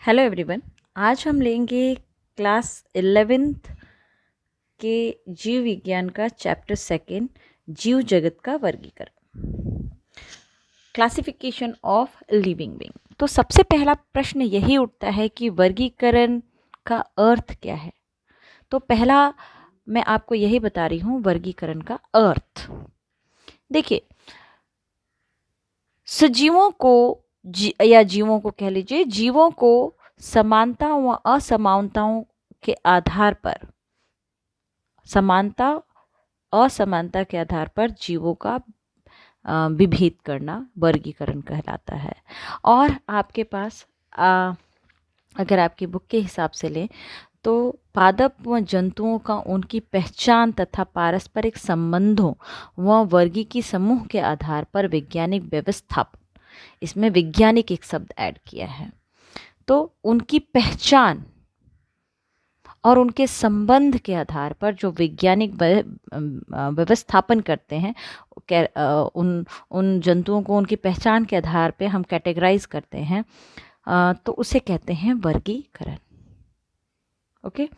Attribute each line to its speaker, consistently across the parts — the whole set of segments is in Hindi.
Speaker 1: Hello everyone. आज हम लेंगे क्लास 11th के जीव विज्ञान का चैप्टर सेकेंड, जीव जगत का वर्गीकरण, क्लासिफिकेशन ऑफ लिविंग बीइंग। तो सबसे पहला प्रश्न यही उठता है कि वर्गीकरण का अर्थ क्या है। तो पहला मैं आपको यही बता रही हूँ, वर्गीकरण का अर्थ। देखिए, सजीवों को या जीवों को कह लीजिए, जीवों को समानता व असमानताओं के आधार पर, समानता असमानता के आधार पर जीवों का विभेद करना वर्गीकरण कहलाता है। और आपके पास अगर आपकी बुक के हिसाब से लें तो पादप व जंतुओं का उनकी पहचान तथा पारस्परिक संबंधों व वर्गीकी समूह के आधार पर वैज्ञानिक व्यवस्थापन, इसमें वैज्ञानिक एक शब्द ऐड किया है। तो उनकी पहचान और उनके संबंध के आधार पर जो वैज्ञानिक व्यवस्थापन करते हैं, उन जंतुओं को उनकी पहचान के आधार पर हम कैटेगराइज करते हैं, तो उसे कहते हैं वर्गीकरण। ओके,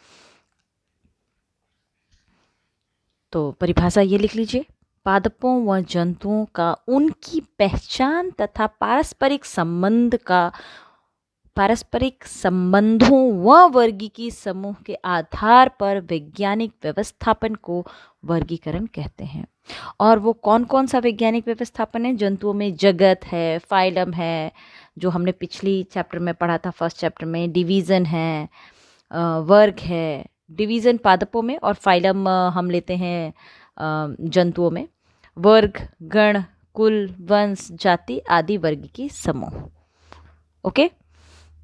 Speaker 1: तो परिभाषा ये लिख लीजिए, पादपों व जंतुओं का उनकी पहचान तथा पारस्परिक संबंधों व वर्गीकी समूह के आधार पर वैज्ञानिक व्यवस्थापन को वर्गीकरण कहते हैं। और वो कौन कौन सा वैज्ञानिक व्यवस्थापन है? जंतुओं में जगत है, फाइलम है, जो हमने पिछली चैप्टर में पढ़ा था, फर्स्ट चैप्टर में। डिवीज़न है, वर्ग है। डिवीज़न पादपों में और फाइलम हम लेते हैं जंतुओं में। वर्ग, गण, कुल, वंश, जाति आदि वर्गीकी समूह। ओके,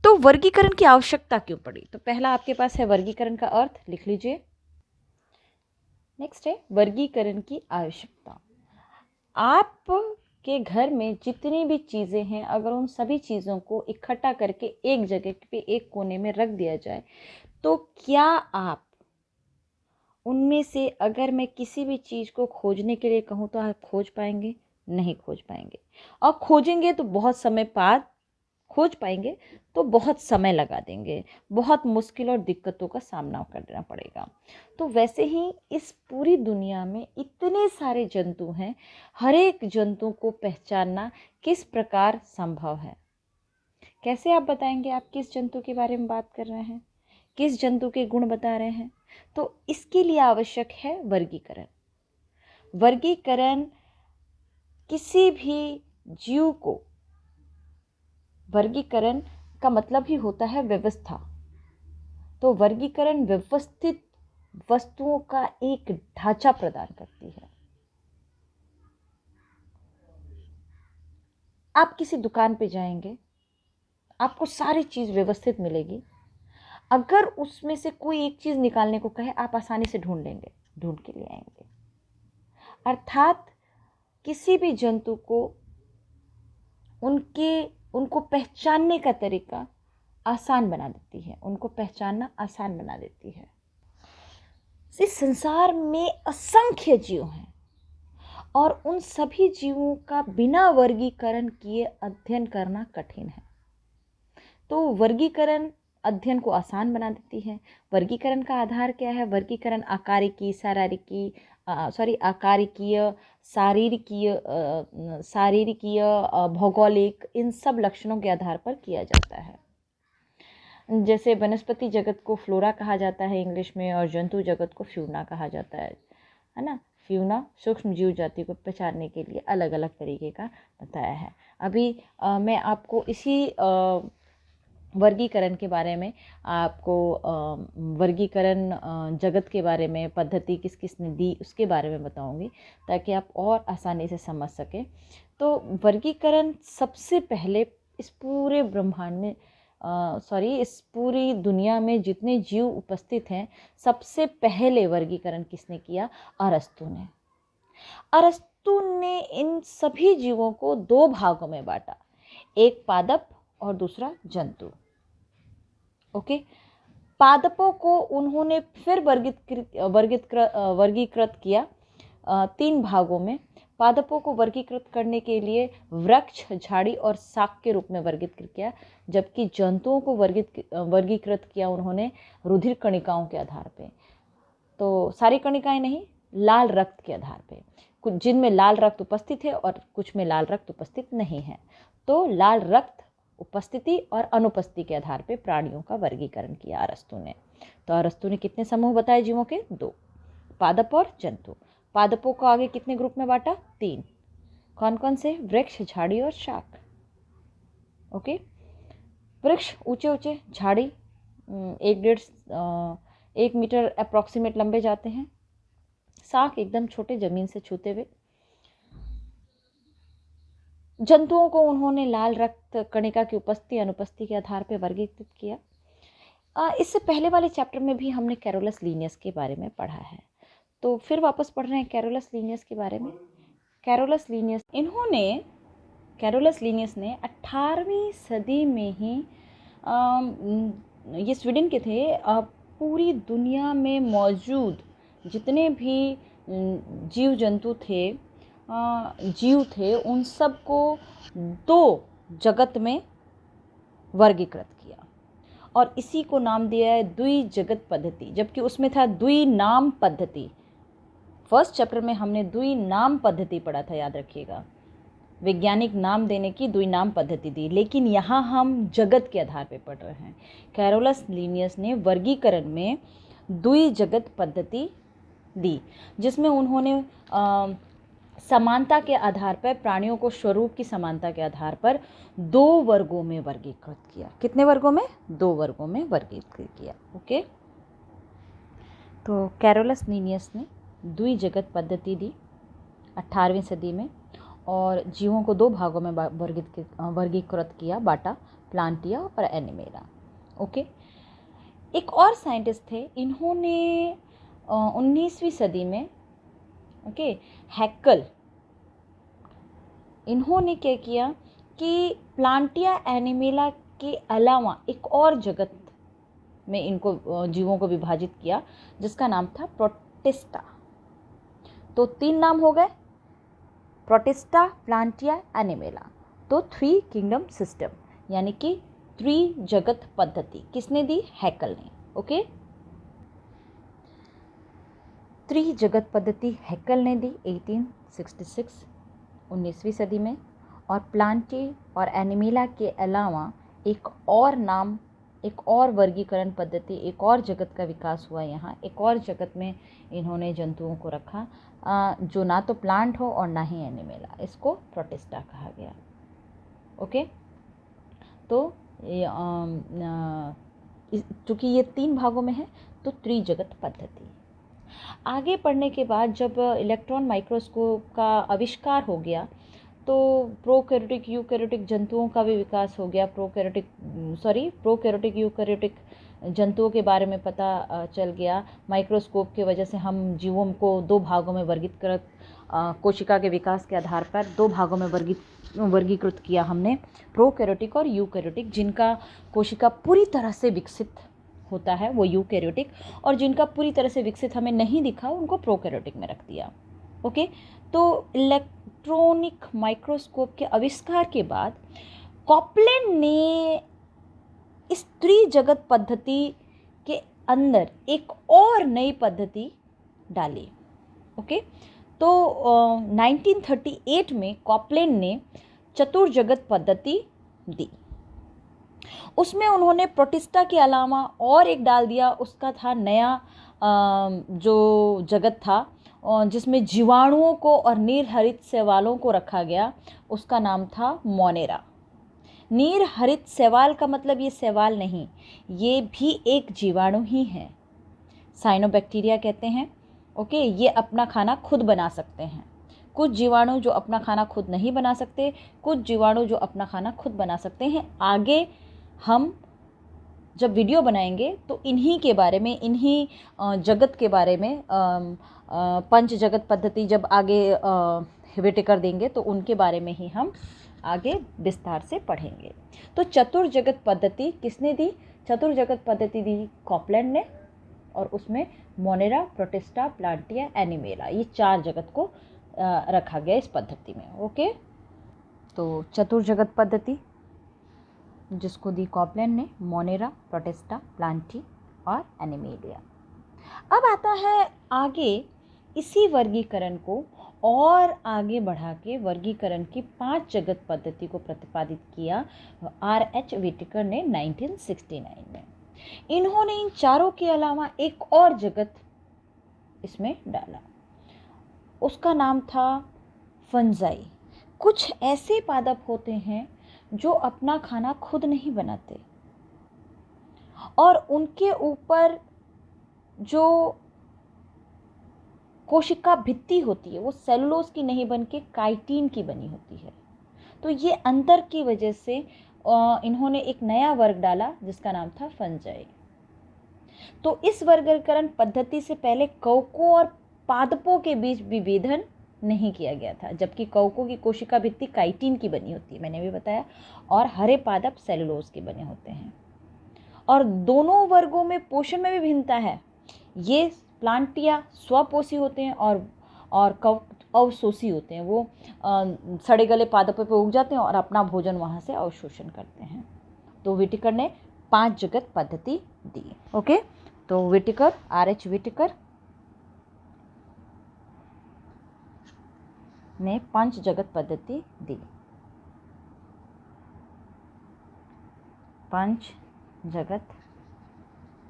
Speaker 1: तो वर्गीकरण की आवश्यकता क्यों पड़ी? तो पहला आपके पास है वर्गीकरण का अर्थ, लिख लीजिए। नेक्स्ट है वर्गीकरण की आवश्यकता। आप के घर में जितनी भी चीज़ें हैं, अगर उन सभी चीज़ों को इकट्ठा करके एक जगह पे, एक कोने में रख दिया जाए, तो क्या आप उनमें से, अगर मैं किसी भी चीज़ को खोजने के लिए कहूँ तो आप खोज पाएंगे? नहीं खोज पाएंगे। और खोजेंगे तो बहुत समय बाद खोज पाएंगे तो बहुत समय लगा देंगे, बहुत मुश्किल और दिक्कतों का सामना करना पड़ेगा। तो वैसे ही इस पूरी दुनिया में इतने सारे जंतु हैं, हर एक जंतु को पहचानना किस प्रकार संभव है? कैसे आप बताएंगे आप किस जंतु के बारे में बात कर रहे हैं, किस जंतु के गुण बता रहे हैं? तो इसके लिए आवश्यक है वर्गीकरण। वर्गीकरण किसी भी जीव को, वर्गीकरण का मतलब ही होता है व्यवस्था। तो वर्गीकरण व्यवस्थित वस्तुओं का एक ढांचा प्रदान करती है। आप किसी दुकान पे जाएंगे, आपको सारी चीज़ व्यवस्थित मिलेगी। अगर उसमें से कोई एक चीज़ निकालने को कहे, आप आसानी से ढूंढ लेंगे, ढूंढ के ले आएंगे। अर्थात किसी भी जंतु को उनको पहचानने का तरीका आसान बना देती है, उनको पहचानना आसान बना देती है। इस संसार में असंख्य जीव हैं और उन सभी जीवों का बिना वर्गीकरण किए अध्ययन करना कठिन है। तो वर्गीकरण अध्ययन को आसान बना देती है। वर्गीकरण का आधार क्या है? वर्गीकरण आकारिकी, शारीरिकीय, भौगोलिक, इन सब लक्षणों के आधार पर किया जाता है। जैसे वनस्पति जगत को फ्लोरा कहा जाता है इंग्लिश में, और जंतु जगत को फ्यूना कहा जाता है ना। फ्यूना सूक्ष्म जीव जाति को पहचानने के लिए अलग अलग तरीके का बताया है। अभी मैं आपको इसी वर्गीकरण के बारे में, आपको वर्गीकरण जगत के बारे में पद्धति किस किस ने दी उसके बारे में बताऊंगी, ताकि आप और आसानी से समझ सकें। तो वर्गीकरण सबसे पहले इस पूरे ब्रह्मांड में, इस पूरी दुनिया में जितने जीव उपस्थित हैं, सबसे पहले वर्गीकरण किसने किया? अरस्तु ने। अरस्तु ने इन सभी जीवों को दो भागों में बांटा, एक पादप और दूसरा जंतु। ओके, पादपों को उन्होंने फिर वर्गीकृत किया तीन भागों में। पादपों को वर्गीकृत करने के लिए वृक्ष, झाड़ी और शाक के रूप में वर्गीकृत किया, जबकि जंतुओं को वर्गीकृत किया उन्होंने रुधिर कणिकाओं के आधार पे। तो सारी कणिकाएं नहीं, लाल रक्त के आधार पे, कुछ जिनमें लाल रक्त उपस्थित है और कुछ में लाल रक्त उपस्थित नहीं है। तो लाल रक्त उपस्थिति और अनुपस्थिति के आधार पे प्राणियों का वर्गीकरण किया अरस्तु ने। तो अरस्तु ने कितने समूह बताए जीवों के? 2, पादप और जंतु। पादपों को आगे कितने ग्रुप में बांटा? 3। कौन कौन से? वृक्ष, झाड़ी और शाक। ओके, वृक्ष ऊंचे ऊंचे, झाड़ी 1 मीटर अप्रॉक्सीमेट लंबे जाते हैं, शाक एकदम छोटे जमीन से छूते हुए। जंतुओं को उन्होंने लाल रक्त कणिका की उपस्थिति अनुपस्थिति के आधार पर वर्गीकृत किया। इससे पहले वाले चैप्टर में भी हमने कैरोलस लीनियस के बारे में पढ़ा है, तो फिर वापस पढ़ रहे हैं कैरोलस लीनियस के बारे में। कैरोलस लीनियस ने 18वीं सदी में ही ये स्वीडन के थे। पूरी दुनिया में मौजूद जितने भी जीव थे उन सबको 2 जगत में वर्गीकृत किया और इसी को नाम दिया है द्विजगत पद्धति, जबकि उसमें था द्विनाम पद्धति। फर्स्ट चैप्टर में हमने द्विनाम पद्धति पढ़ा था, याद रखिएगा, वैज्ञानिक नाम देने की द्विनाम पद्धति दी, लेकिन यहाँ हम जगत के आधार पर पढ़ रहे हैं। कैरोलस लीनियस ने वर्गीकरण में द्विजगत पद्धति दी, जिसमें उन्होंने समानता के आधार पर प्राणियों को स्वरूप की समानता के आधार पर 2 वर्गों में वर्गीकृत किया। कितने वर्गों में? 2 वर्गों में वर्गीकृत किया। ओके, तो कैरोलस लीनियस ने द्विजगत पद्धति दी 18वीं सदी में और जीवों को 2 भागों में वर्गीकृत किया, बाटा, प्लांटिया और एनिमेला। ओके, एक और साइंटिस्ट थे, इन्होंने 19वीं सदी में हैक्कल, इन्होंने क्या किया कि प्लांटिया एनिमेला के अलावा एक और जगत में इनको जीवों को विभाजित किया, जिसका नाम था प्रोटिस्टा। तो 3 नाम हो गए, प्रोटिस्टा, प्लांटिया, एनिमेला। तो 3 किंगडम सिस्टम, यानी कि त्रिजगत पद्धति किसने दी? हैक्कल ने। ओके, त्रिजगत पद्धति हैक्कल ने दी 1866 19वीं सदी में। और प्लांटी और एनिमेला के अलावा एक और वर्गीकरण पद्धति, एक और जगत का विकास हुआ यहाँ। एक और जगत में इन्होंने जंतुओं को रखा जो ना तो प्लांट हो और ना ही एनिमेला, इसको प्रोटिस्टा कहा गया। ओके, तो चूँकि ये 3 भागों में है तो त्रिजगत पद्धति। आगे पढ़ने के बाद जब इलेक्ट्रॉन माइक्रोस्कोप का आविष्कार हो गया तो प्रोकैरियोटिक यूकैरियोटिक जंतुओं का भी विकास हो गया। प्रोकैरियोटिक यूकैरियोटिक जंतुओं के बारे में पता चल गया। माइक्रोस्कोप की वजह से हम जीवों को 2 भागों में वर्गीकृत, कोशिका के विकास के आधार पर 2 भागों में वर्गीकृत किया हमने, प्रोकैरियोटिक और यूकैरियोटिक। जिनका कोशिका पूरी तरह से विकसित होता है वो यूकैरियोटिक, और जिनका पूरी तरह से विकसित हमें नहीं दिखा उनको प्रोकैरियोटिक में रख दिया। ओके, तो इलेक्ट्रॉनिक माइक्रोस्कोप के आविष्कार के बाद कॉपलैंड ने इस त्रिजगत पद्धति के अंदर एक और नई पद्धति डाली। ओके, तो 1938 में कॉपलैंड ने चतुर्जगत पद्धति दी। उसमें उन्होंने प्रोटिस्टा के अलावा और एक डाल दिया, उसका था नया जो जगत था जिसमें जीवाणुओं को और नीरहरित शैवालों को रखा गया, उसका नाम था मोनेरा। नीरहरित शैवाल का मतलब ये शैवाल नहीं, ये भी एक जीवाणु ही है, साइनोबैक्टीरिया कहते हैं। ओके, ये अपना खाना खुद बना सकते हैं। कुछ जीवाणु जो अपना खाना खुद नहीं बना सकते, कुछ जीवाणु जो अपना खाना खुद बना सकते हैं। आगे हम जब वीडियो बनाएंगे तो इन्हीं के बारे में, इन्हीं जगत के बारे में, पंच जगत पद्धति जब आगे विटेकर देंगे तो उनके बारे में ही हम आगे विस्तार से पढ़ेंगे। तो चतुर्जगत पद्धति किसने दी? चतुर्जगत पद्धति दी कॉपलैंड ने, और उसमें मोनेरा, प्रोटिस्टा, प्लांटिया, एनिमेला, ये 4 जगत को रखा गया इस पद्धति में। ओके, तो चतुर्जगत पद्धति जिसको दी कॉपलैंड ने, मोनेरा, प्रोटिस्टा, प्लांटी और एनिमेलिया। अब आता है आगे इसी वर्गीकरण को और आगे बढ़ा के वर्गीकरण की 5 जगत पद्धति को प्रतिपादित किया R.H. व्हिटेकर ने 1969 में। इन्होंने इन चारों के अलावा एक और जगत इसमें डाला, उसका नाम था फंजाई। कुछ ऐसे पादप होते हैं जो अपना खाना खुद नहीं बनाते और उनके ऊपर जो कोशिका भित्ति होती है वो सेलुलोज की नहीं बन के काइटिन की बनी होती है। तो ये अंतर की वजह से इन्होंने एक नया वर्ग डाला जिसका नाम था फंजाई। तो इस वर्गीकरण पद्धति से पहले कवकों और पादपों के बीच विभेदन नहीं किया गया था, जबकि कवकों की कोशिका भित्ति काइटिन की बनी होती है, मैंने भी बताया, और हरे पादप सेलुलोज के बने होते हैं। और दोनों वर्गों में पोषण में भी भिन्नता है। ये प्लांटिया स्वपोषी होते हैं और कवक अवशोषी होते हैं। वो सड़े गले पादपों पर उग जाते हैं और अपना भोजन वहाँ से अवशोषण करते हैं। तो व्हिटेकर ने 5 जगत पद्धति दी। ओके, तो व्हिटेकर, R.H. व्हिटेकर ने 5 जगत पद्धति दी। 5 जगत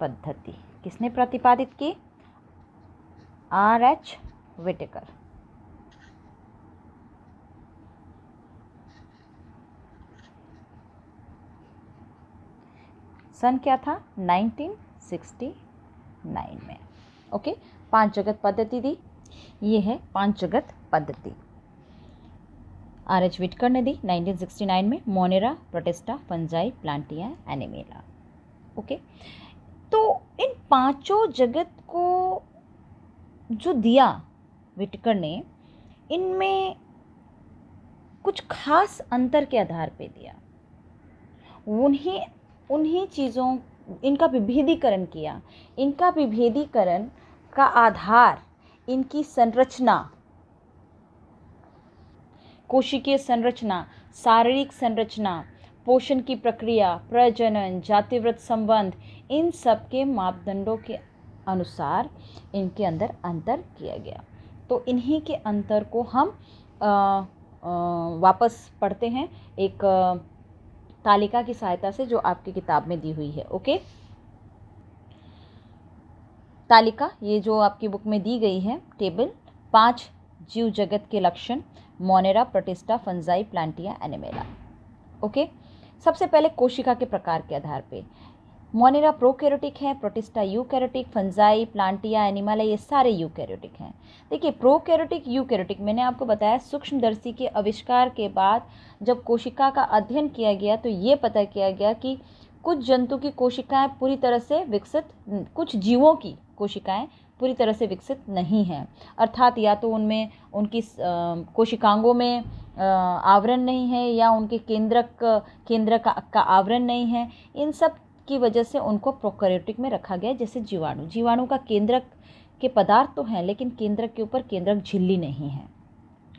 Speaker 1: पद्धति किसने प्रतिपादित की? R.H. व्हिटेकर। सन क्या था? 1969 में। ओके, 5 जगत पद्धति दी। ये है 5 जगत पद्धति। R.H. व्हिटेकर ने दी 1969 में, मोनेरा, प्रोटिस्टा, फंजाई, प्लांटिया, एनिमेला। ओके, तो इन 5 जगत को जो दिया व्हिटेकर ने, इनमें कुछ खास अंतर के आधार पे दिया। उन्हीं चीज़ों, इनका विभेदीकरण किया। इनका विभेदीकरण का आधार इनकी संरचना, कोशिकीय संरचना, शारीरिक संरचना, पोषण की प्रक्रिया, प्रजनन, जातिव्रत संबंध, इन सब के मापदंडों के अनुसार इनके अंदर अंतर किया गया। तो इन्हीं के अंतर को हम वापस पढ़ते हैं एक तालिका की सहायता से जो आपकी किताब में दी हुई है। ओके, तालिका ये जो आपकी बुक में दी गई है, टेबल, 5 जीव जगत के लक्षण, मोनेरा, प्रोटिस्टा, फंजाई, प्लांटिया, एनिमेला। ओके, सबसे पहले कोशिका के प्रकार के आधार पे मोनेरा प्रोकैरियोटिक है, प्रोटिस्टा यूकैरियोटिक, फंजाई, प्लांटिया, एनिमेला ये सारे यूकैरियोटिक हैं। देखिए, प्रोकैरियोटिक, यूकैरियोटिक मैंने आपको बताया सूक्ष्मदर्शी के आविष्कार के बाद जब कोशिका का अध्ययन किया गया तो ये पता किया गया कि कुछ जंतु की कोशिकाएं पूरी तरह से विकसित, कुछ जीवों की कोशिकाएं पूरी तरह से विकसित नहीं हैं, अर्थात या तो उनमें उनकी कोशिकांगों में आवरण नहीं है या उनके केंद्रक का आवरण नहीं है। इन सब की वजह से उनको प्रोकैरियोटिक में रखा गया। जैसे जीवाणु का केंद्रक के पदार्थ तो हैं लेकिन केंद्रक के ऊपर केंद्रक झिल्ली नहीं है।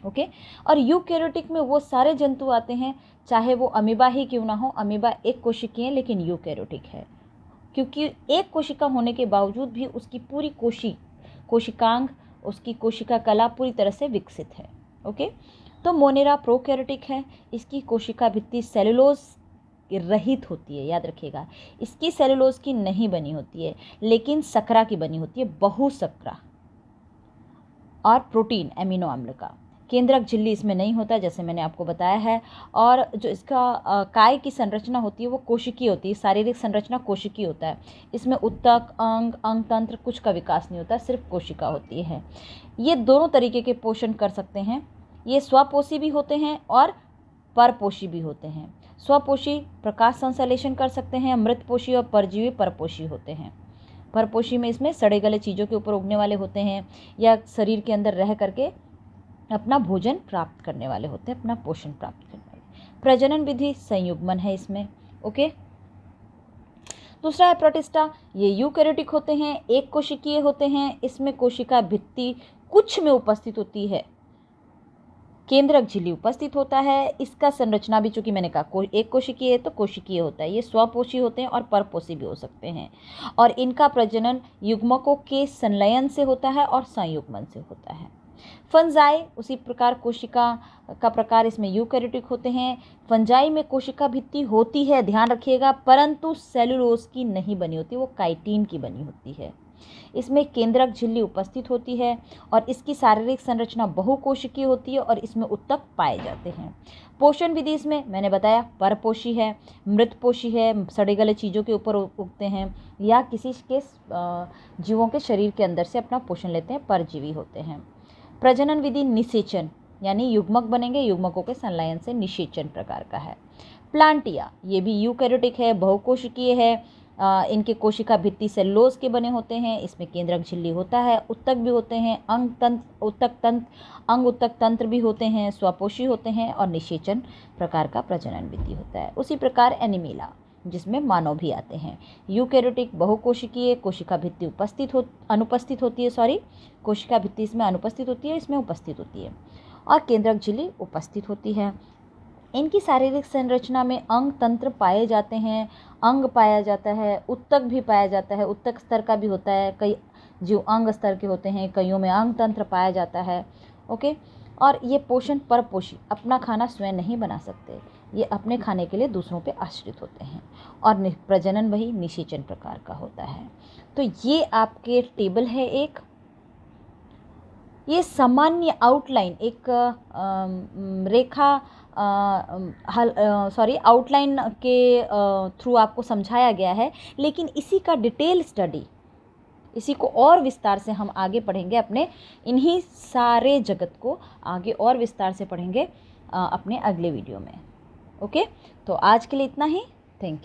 Speaker 1: ओके, और यूकैरियोटिक में वो सारे जंतु आते हैं, चाहे वो अमीबा ही क्यों ना हो। अमीबा एक कोशिकीय है लेकिन यूकैरियोटिक है, क्योंकि एक कोशिका होने के बावजूद भी उसकी पूरी कोशिकांग, उसकी कोशिका कला पूरी तरह से विकसित है। ओके, तो मोनेरा प्रोकैरियोटिक है, इसकी कोशिका भित्ति सेलुलोज रहित होती है, याद रखिएगा। इसकी सेलुलोज की नहीं बनी होती है लेकिन सकरा की बनी होती है, बहुसकरा, और प्रोटीन, एमिनो अम्ल का। केंद्रक झिल्ली इसमें नहीं होता जैसे मैंने आपको बताया है। और जो इसका काय की संरचना होती है वो कोशिकीय होती है, शारीरिक संरचना कोशिकीय होता है। इसमें उत्तक, अंग तंत्र कुछ का विकास नहीं होता, सिर्फ कोशिका होती है। ये दोनों तरीके के पोषण कर सकते हैं। ये स्वपोषी भी होते हैं और परपोषी भी होते हैं। स्वपोषी प्रकाश संश्लेषण कर सकते हैं, मृतपोषी और परजीवी परपोषी होते हैं। परपोषी में इसमें सड़े गले चीज़ों के ऊपर उगने वाले होते हैं या शरीर के अंदर रह करके अपना भोजन प्राप्त करने वाले होते हैं, अपना पोषण प्राप्त करने वाले। प्रजनन विधि संयुग्मन है इसमें। ओके, दूसरा है प्रोटिस्टा। ये यूकैरियोटिक होते हैं, एक कोशिकीय होते हैं। इसमें कोशिका भित्ति कुछ में उपस्थित होती है केंद्रक झिल्ली उपस्थित होता है। इसका संरचना भी, चूंकि मैंने कहा एक कोशिकीय है तो कोशिकीय होता है। ये स्वपोषी होते हैं और परपोषी भी हो सकते हैं, और इनका प्रजनन युग्मकों के संलयन से होता है और संयुग्मन से होता है। फंजाई उसी प्रकार कोशिका का प्रकार, इसमें यूकैरियोटिक होते हैं। फंजाई में कोशिका भित्ति होती है, ध्यान रखिएगा, परंतु सेलुलोज की नहीं बनी होती, वो काइटिन की बनी होती है। इसमें केंद्रक झिल्ली उपस्थित होती है और इसकी शारीरिक संरचना बहुकोशिकीय होती है और इसमें उत्तक पाए जाते हैं। पोषण विधि इसमें मैंने बताया परपोषी है, मृतपोषी है, सड़े गले चीज़ों के ऊपर उगते हैं या किसी के जीवों के शरीर के अंदर से अपना पोषण लेते हैं, परजीवी होते हैं। प्रजनन विधि निषेचन, यानी युग्मक बनेंगे, युग्मकों के संलयन से निषेचन प्रकार का है। प्लांटिया, ये भी यूकैरियोटिक है, बहुकोशिकीय है। इनके कोशिका भित्ति सेलुलोज के बने होते हैं। इसमें केंद्रक झिल्ली होता है, उत्तक भी होते हैं, अंग उत्तक तंत्र भी होते हैं, स्वपोषी होते हैं और निषेचन प्रकार का प्रजनन विधि होता है। उसी प्रकार एनिमेला, जिसमें मानव भी आते हैं। यूकैरियोटिक बहुकोशिकीय, कोशिका भित्ति अनुपस्थित होती है, कोशिका भित्ति इसमें अनुपस्थित होती है, इसमें उपस्थित होती है, और केंद्रक झिल्ली उपस्थित होती है। इनकी शारीरिक संरचना में अंग तंत्र पाए जाते हैं, अंग पाया जाता है, उत्तक भी पाया जाता है, उत्तक स्तर का भी होता है, कई जीव अंग स्तर के होते हैं, कईयों में अंग तंत्र पाया जाता है। ओके, और ये पोषण परपोषी, अपना खाना स्वयं नहीं बना सकते, ये अपने खाने के लिए दूसरों पे आश्रित होते हैं, और प्रजनन वही निषेचन प्रकार का होता है। तो ये आपके टेबल है एक, ये सामान्य आउटलाइन, एक रेखा आउटलाइन के थ्रू आपको समझाया गया है, लेकिन इसी का डिटेल स्टडी, इसी को और विस्तार से हम आगे पढ़ेंगे, अपने इन्हीं सारे जगत को आगे और विस्तार से पढ़ेंगे अपने अगले वीडियो में। ओके, तो आज के लिए इतना ही।